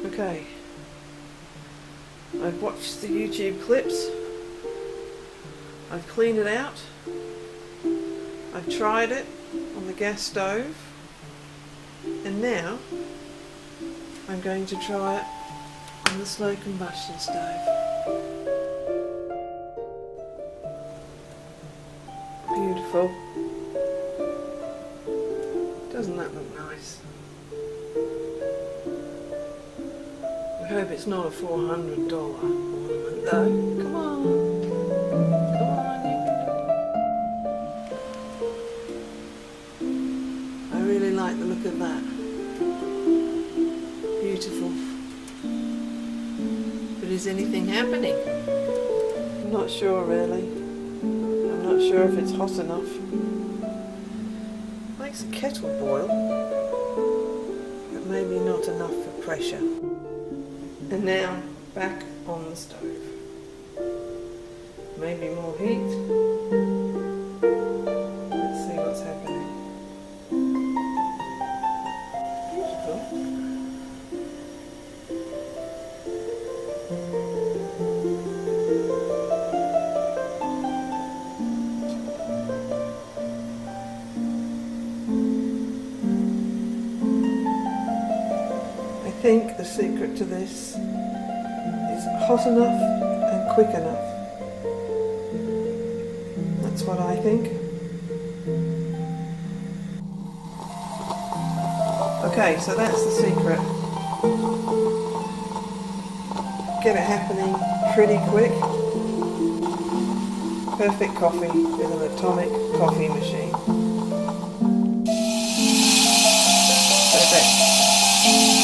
Okay, I've watched the YouTube clips, I've cleaned it out, I've tried it on the gas stove, and now I'm going to try it on the slow combustion stove. Beautiful. Doesn't that look nice? I hope it's not a $400 ornament though. Come on. Come on, you can do it. I really like the look of that. Beautiful. But is anything happening? I'm not sure really. I'm not sure if it's hot enough. Makes a kettle boil, but maybe not enough for pressure. And now back on the stove. Maybe more heat. Let's see what's happening. Beautiful. I think the secret to this is hot enough and quick enough. That's what I think. Okay, so that's the secret. Get it happening pretty quick. Perfect coffee with an atomic coffee machine. Perfect.